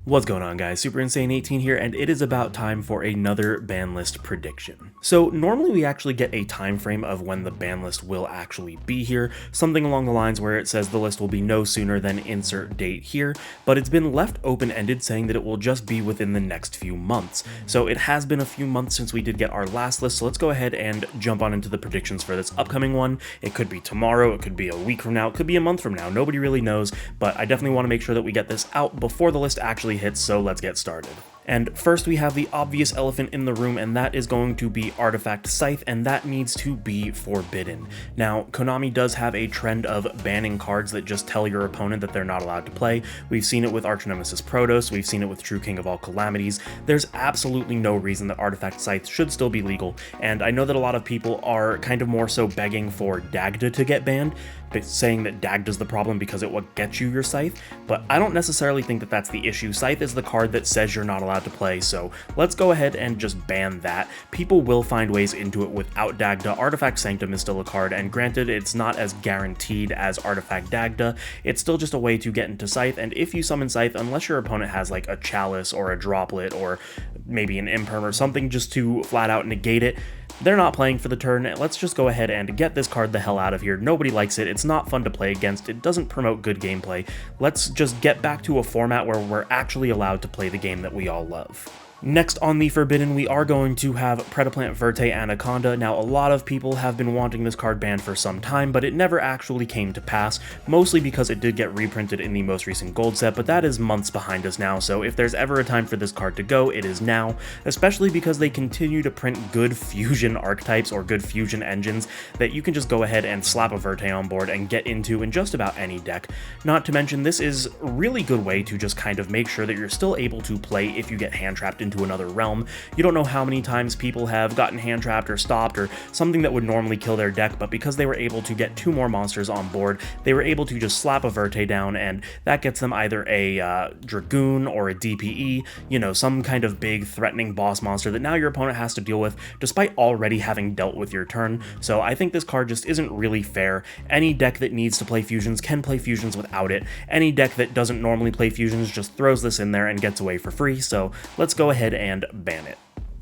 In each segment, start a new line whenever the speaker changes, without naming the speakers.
What's going on, guys? Super Insane 18 here, and it is about time for another ban list prediction. So normally we actually get a time frame of when the ban list will actually be here, something along the lines where it says the list will be no sooner than insert date here, but it's been left open-ended saying that it will just be within the next few months. So it has been a few months since we did get our last list, so let's go ahead and jump on into the predictions for this upcoming one. It could be tomorrow, it could be a week from now, it could be a month from now, nobody really knows, but I definitely want to make sure that we get this out before the list actually hits, so let's get started. And first we have the obvious elephant in the room, and that is going to be Artifact Scythe, and that needs to be forbidden. Now, Konami does have a trend of banning cards that just tell your opponent that they're not allowed to play. We've seen it with Arch-Nemesis Protoss, we've seen it with True King of All Calamities. There's absolutely no reason that Artifact Scythe should still be legal, and I know that a lot of people are kind of more so begging for Dagda to get banned, saying that Dagda's the problem because it will get you your Scythe, but I don't necessarily think that that's the issue. Scythe is the card that says you're not allowed to play, so let's go ahead and just ban that. People will find ways into it without Dagda. Artifact Sanctum is still a card, and granted, it's not as guaranteed as Artifact Dagda. It's still just a way to get into Scythe, and if you summon Scythe, unless your opponent has like a Chalice or a Droplet or maybe an Imperm or something just to flat out negate it, they're not playing for the turn. Let's just go ahead and get this card the hell out of here. Nobody likes it. It's not fun to play against. It doesn't promote good gameplay. Let's just get back to a format where we're actually allowed to play the game that we all love. Next on the Forbidden, we are going to have Predaplant Verte Anaconda. Now, a lot of people have been wanting this card banned for some time, but it never actually came to pass, mostly because it did get reprinted in the most recent gold set, but that is months behind us now, so if there's ever a time for this card to go, it is now, especially because they continue to print good fusion archetypes or good fusion engines that you can just go ahead and slap a Verte on board and get into in just about any deck. Not to mention, this is a really good way to just kind of make sure that you're still able to play if you get hand-trapped into another realm. You don't know how many times people have gotten hand trapped or stopped or something that would normally kill their deck, but because they were able to get two more monsters on board, they were able to just slap a Verte down, and that gets them either a Dragoon or a DPE, you know, some kind of big threatening boss monster that now your opponent has to deal with despite already having dealt with your turn. So I think this card just isn't really fair. Any deck that needs to play fusions can play fusions without it. Any deck that doesn't normally play fusions just throws this in there and gets away for free, so let's go ahead and ban it.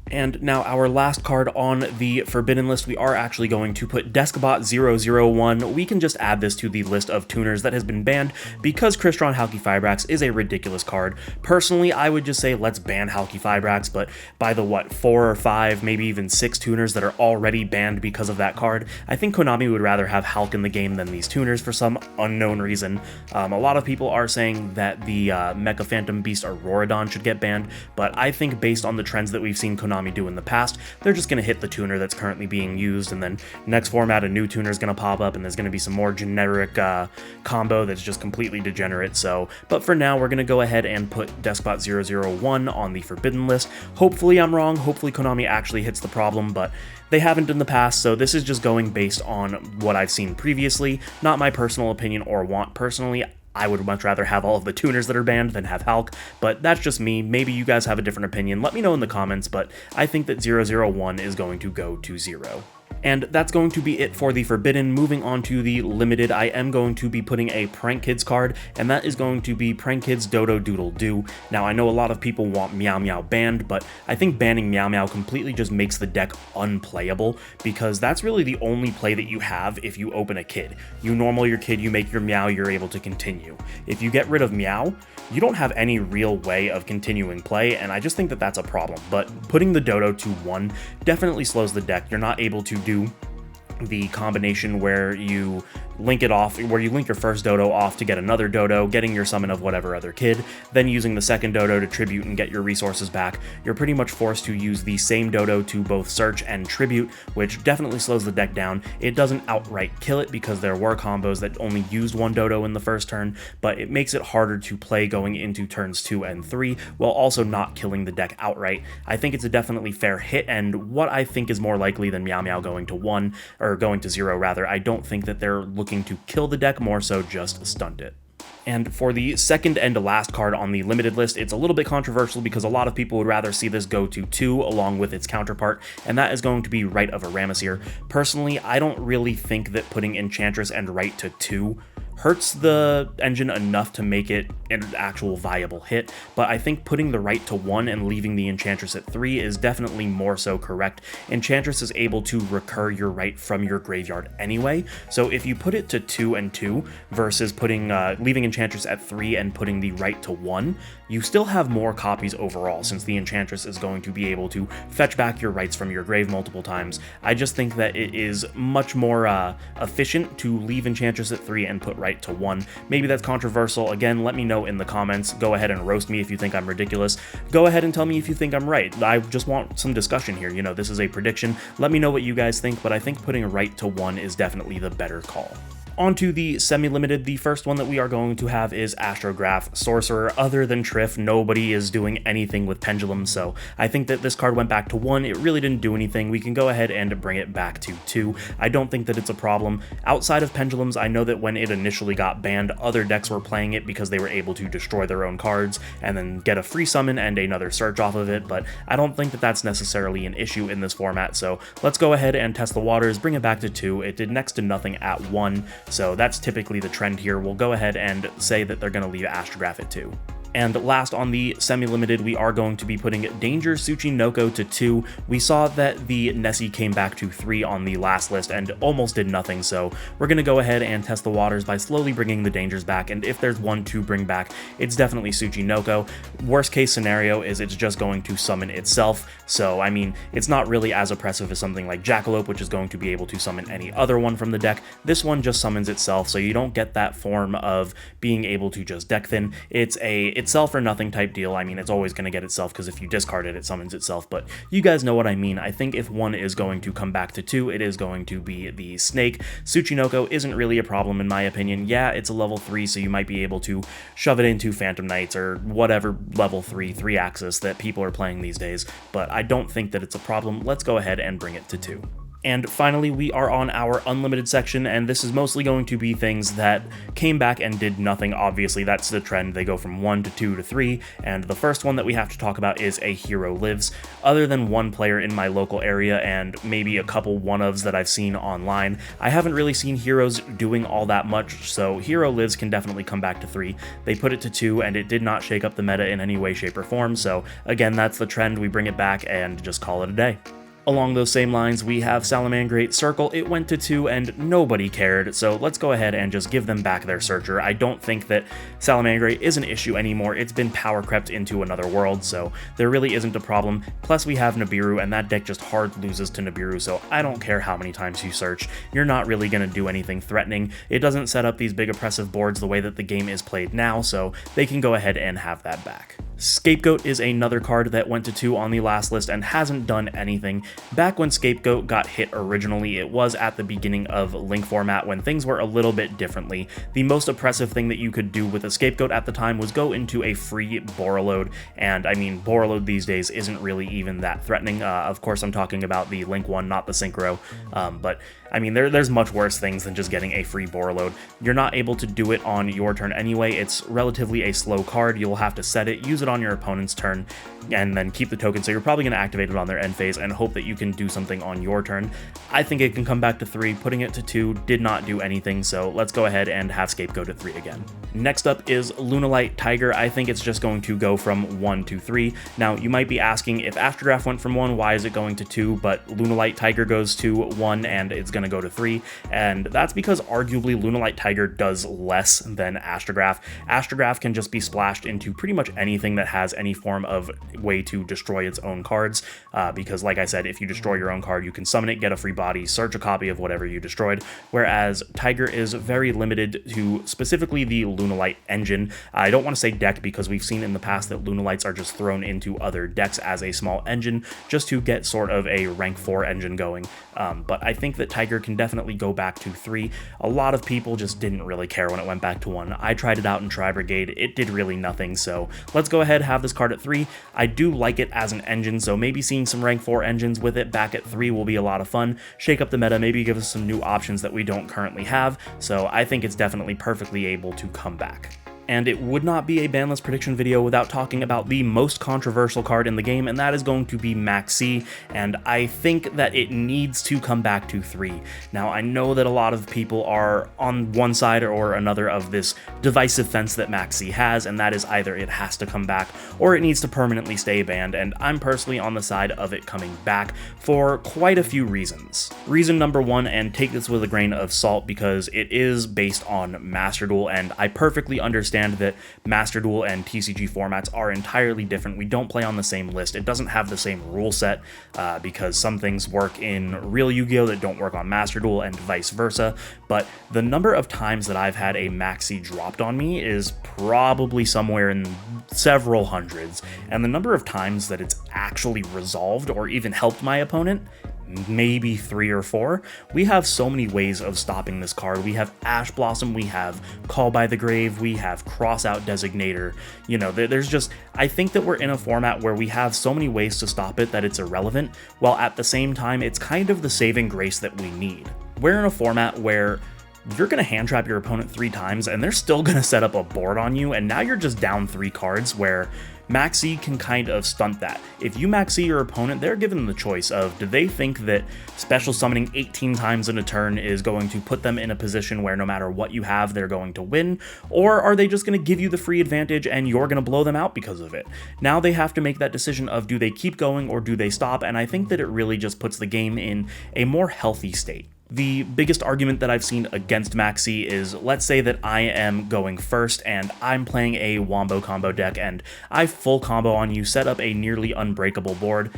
And now our last card on the Forbidden list, we are actually going to put Deskbot 001. We can just add this to the list of tuners that has been banned because Crystron Halqifibrax is a ridiculous card. Personally, I would just say let's ban Halqifibrax, but by the 4 or 5, maybe even 6 tuners that are already banned because of that card, I think Konami would rather have Halq in the game than these tuners for some unknown reason. A lot of people are saying that the Mecha Phantom Beast Auroradon should get banned, but I think based on the trends that we've seen Konami do in the past, they're just going to hit the tuner that's currently being used, and then next format a new tuner is going to pop up and there's going to be some more generic combo that's just completely degenerate. So, but for now we're going to go ahead and put Deskbot 001 on the Forbidden list. Hopefully I'm wrong, hopefully Konami actually hits the problem, but they haven't in the past, so this is just going based on what I've seen previously, not my personal opinion or want personally. I would much rather have all of the tuners that are banned than have Halq, but that's just me. Maybe you guys have a different opinion. Let me know in the comments, but I think that 001 is going to go to 0. And that's going to be it for the Forbidden. Moving on to the Limited, I am going to be putting a Prank Kids card, and that is going to be Prank Kids Dodo-Doodle-Doo. Now, I know a lot of people want Meow Meow banned, but I think banning Meow Meow completely just makes the deck unplayable, because that's really the only play that you have if you open a kid. You normal your kid, you make your Meow, you're able to continue. If you get rid of Meow, you don't have any real way of continuing play, and I just think that that's a problem. But putting the Dodo to 1 definitely slows the deck. You're not able to do the combination where you link it off, where you link your first Dodo off to get another Dodo, getting your summon of whatever other kid, then using the second Dodo to tribute and get your resources back. You're pretty much forced to use the same Dodo to both search and tribute, which definitely slows the deck down. It doesn't outright kill it because there were combos that only used 1 Dodo in the first turn, but it makes it harder to play going into turns 2 and 3 while also not killing the deck outright. I think it's a definitely fair hit, and what I think is more likely than Meow Meow going to 1, or going to 0 rather. I don't think that they're looking to kill the deck, more so just stunt it. And for the second and last card on the limited list, it's a little bit controversial because a lot of people would rather see this go to 2 along with its counterpart, and that is going to be Rite of Aramesir. Personally, I don't really think that putting Enchantress and Rite to 2 hurts the engine enough to make it an actual viable hit, but I think putting the Rite to 1 and leaving the Enchantress at 3 is definitely more so correct. Enchantress is able to recur your Rite from your graveyard anyway, so if you put it to 2 and 2 versus leaving Enchantress at 3 and putting the Rite to 1, you still have more copies overall, since the Enchantress is going to be able to fetch back your Rites from your grave multiple times. I just think that it is much more efficient to leave Enchantress at 3 and put Rite to 1. Maybe that's controversial. Again, let me know in the comments. Go ahead and roast me if you think I'm ridiculous. Go ahead and tell me if you think I'm right. I just want some discussion here. You know, this is a prediction. Let me know what you guys think, but I think putting a Rite to 1 is definitely the better call. On to the semi-limited. The first one that we are going to have is Astrograph Sorcerer. Other than Triff, nobody is doing anything with Pendulum, so I think that this card went back to 1. It really didn't do anything. We can go ahead and bring it back to 2. I don't think that it's a problem. Outside of Pendulums, I know that when it initially got banned, other decks were playing it because they were able to destroy their own cards and then get a free summon and another search off of it, but I don't think that that's necessarily an issue in this format, so let's go ahead and test the waters, bring it back to 2. It did next to nothing at 1. So that's typically the trend here. We'll go ahead and say that they're going to leave Astrograph at 2. And last on the semi-limited, we are going to be putting Danger Tsuchinoko to 2. We saw that the Nessie came back to 3 on the last list and almost did nothing, so we're going to go ahead and test the waters by slowly bringing the Dangers back, and if there's one to bring back, it's definitely Tsuchinoko. Worst case scenario is it's just going to summon itself, so I mean, it's not really as oppressive as something like Jackalope, which is going to be able to summon any other one from the deck. This one just summons itself, so you don't get that form of being able to just deck thin. It's a itself or nothing type deal. I mean, it's always going to get itself because if you discard it, it summons itself, but you guys know what I mean. I think if one is going to come back to 2, it is going to be the Snake. Tsuchinoko isn't really a problem in my opinion. Yeah, it's a level 3, so you might be able to shove it into Phantom Knights or whatever level 3 axis that people are playing these days, but I don't think that it's a problem. Let's go ahead and bring it to 2. And finally, we are on our unlimited section, and this is mostly going to be things that came back and did nothing. Obviously, that's the trend. They go from 1 to 2 to 3, and the first one that we have to talk about is A Hero Lives. Other than one player in my local area and maybe a couple one-ofs that I've seen online, I haven't really seen heroes doing all that much, so Hero Lives can definitely come back to 3. They put it to 2, and it did not shake up the meta in any way, shape, or form, so again, that's the trend. We bring it back and just call it a day. Along those same lines, we have Salamangreat Circle. It went to 2 and nobody cared, so let's go ahead and just give them back their Searcher. I don't think that Salamangreat is an issue anymore. It's been power crept into another world, so there really isn't a problem. Plus we have Nibiru, and that deck just hard loses to Nibiru, so I don't care how many times you search. You're not really going to do anything threatening. It doesn't set up these big oppressive boards the way that the game is played now, so they can go ahead and have that back. Scapegoat is another card that went to 2 on the last list and hasn't done anything. Back when Scapegoat got hit originally, it was at the beginning of Link format when things were a little bit differently. The most oppressive thing that you could do with a Scapegoat at the time was go into a free Borreload, and I mean, Borreload these days isn't really even that threatening. Of course, I'm talking about the Link one, not the Synchro, but I mean, there's much worse things than just getting a free Borreload. You're not able to do it on your turn anyway. It's relatively a slow card. You'll have to set it, use it on your opponent's turn, and then keep the token, so you're probably going to activate it on their end phase and hope that you can do something on your turn. I think it can come back to 3. Putting it to 2 did not do anything, so let's go ahead and have Scapegoat at 3 again. Next up is Lunalight Tiger. I think it's just going to go from 1 to 3. Now, you might be asking, if Astrograph went from 1, why is it going to 2, but Lunalight Tiger goes to 1 and it's going to go to 3, and that's because arguably Lunalight Tiger does less than Astrograph. Astrograph can just be splashed into pretty much anything that has any form of way to destroy its own cards, because like I said, if you destroy your own card, you can summon it, get a free body, search a copy of whatever you destroyed, whereas Tiger is very limited to specifically the Lunalight engine. I don't want to say deck because we've seen in the past that Lunalights are just thrown into other decks as a small engine just to get sort of a rank 4 engine going, but I think that Tiger can definitely go back to 3. A lot of people just didn't really care when it went back to 1. I tried it out in Tri Brigade, it did really nothing, so let's go ahead, have this card at 3. I do like it as an engine, so maybe seeing some rank 4 engines with it back at 3 will be a lot of fun, shake up the meta, maybe give us some new options that we don't currently have, so I think it's definitely perfectly able to come back. And it would not be a banlist prediction video without talking about the most controversial card in the game, and that is going to be Maxx, and I think that it needs to come back to 3. Now, I know that a lot of people are on one side or another of this divisive fence that Maxx has, and that is either it has to come back or it needs to permanently stay banned, and I'm personally on the side of it coming back for quite a few reasons. Reason number 1, and take this with a grain of salt because it is based on Master Duel, and I perfectly understand that Master Duel and TCG formats are entirely different. We don't play on the same list. It doesn't have the same rule set because some things work in real Yu-Gi-Oh! That don't work on Master Duel and vice versa, but the number of times that I've had a Maxx dropped on me is probably somewhere in several hundreds, and the number of times that it's actually resolved or even helped my opponent, maybe 3 or 4. We have so many ways of stopping this card. We have Ash Blossom, we have Call by the Grave, we have Crossout Designator. You know, there's just, I think that we're in a format where we have so many ways to stop it that it's irrelevant, while at the same time, it's kind of the saving grace that we need. We're in a format where you're going to hand trap your opponent 3 times and they're still going to set up a board on you, and now you're just down 3 cards, where Maxx can kind of stunt that. If you Maxx your opponent, they're given the choice of, do they think that special summoning 18 times in a turn is going to put them in a position where no matter what you have, they're going to win, or are they just going to give you the free advantage and you're going to blow them out because of it? Now they have to make that decision of, do they keep going or do they stop? And I think that it really just puts the game in a more healthy state. The biggest argument that I've seen against Maxx is, let's say that I am going first and I'm playing a Wombo combo deck and I full combo on you, set up a nearly unbreakable board,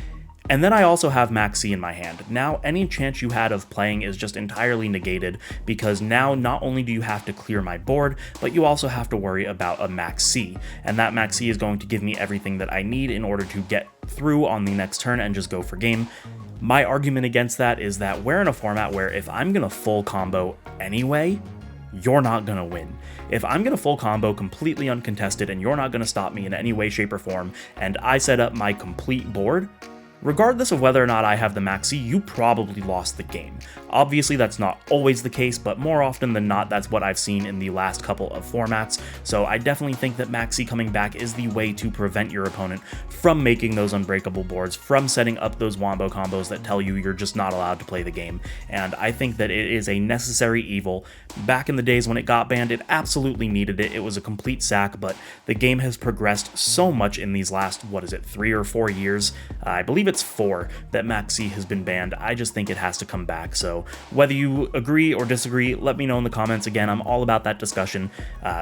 and then I also have Maxx in my hand. Now any chance you had of playing is just entirely negated, because now not only do you have to clear my board, but you also have to worry about a Maxx, and that Maxx is going to give me everything that I need in order to get through on the next turn and just go for game. My argument against that is that we're in a format where if I'm going to full combo anyway, you're not going to win. If I'm going to full combo completely uncontested and you're not going to stop me in any way, shape, or form, and I set up my complete board, regardless of whether or not I have the Maxx, you probably lost the game. Obviously, that's not always the case, but more often than not, that's what I've seen in the last couple of formats, so I definitely think that Maxx coming back is the way to prevent your opponent from making those unbreakable boards, from setting up those Wombo combos that tell you you're just not allowed to play the game, and I think that it is a necessary evil. Back in the days when it got banned, it absolutely needed it. It was a complete sack, but the game has progressed so much in these last, 3 or 4 years? I believe it's 4 that Maxx has been banned. I just think it has to come back, so whether you agree or disagree, let me know in the comments. Again, I'm all about that discussion.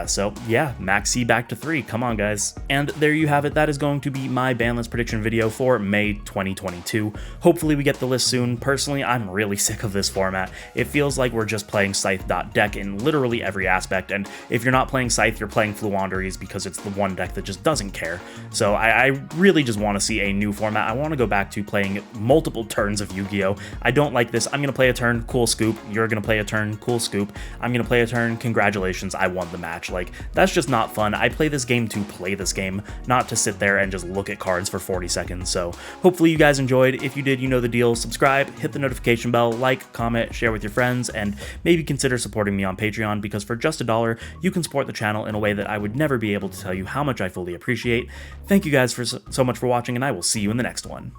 So yeah, Maxx back to 3, come on guys. And there you have it, that is going to be my banlist prediction video for May 2022. Hopefully we get the list soon. Personally, I'm really sick of this format. It feels like we're just playing Scythe.deck in literally every aspect, and if you're not playing Scythe, you're playing Fluanderies because it's the one deck that just doesn't care. So I really just want to see a new format. I want to go back to playing multiple turns of Yu-Gi-Oh! I don't like this. I'm going to play a turn, cool scoop. You're going to play a turn, cool scoop. I'm going to play a turn, congratulations, I won the match. Like, that's just not fun. I play this game to play this game, not to sit there and just look at cards for 40 seconds. So hopefully you guys enjoyed. If you did, you know the deal. Subscribe, hit the notification bell, like, comment, share with your friends, and maybe consider supporting me on Patreon, because for just $1, you can support the channel in a way that I would never be able to tell you how much I fully appreciate. Thank you guys so much for watching, and I will see you in the next one.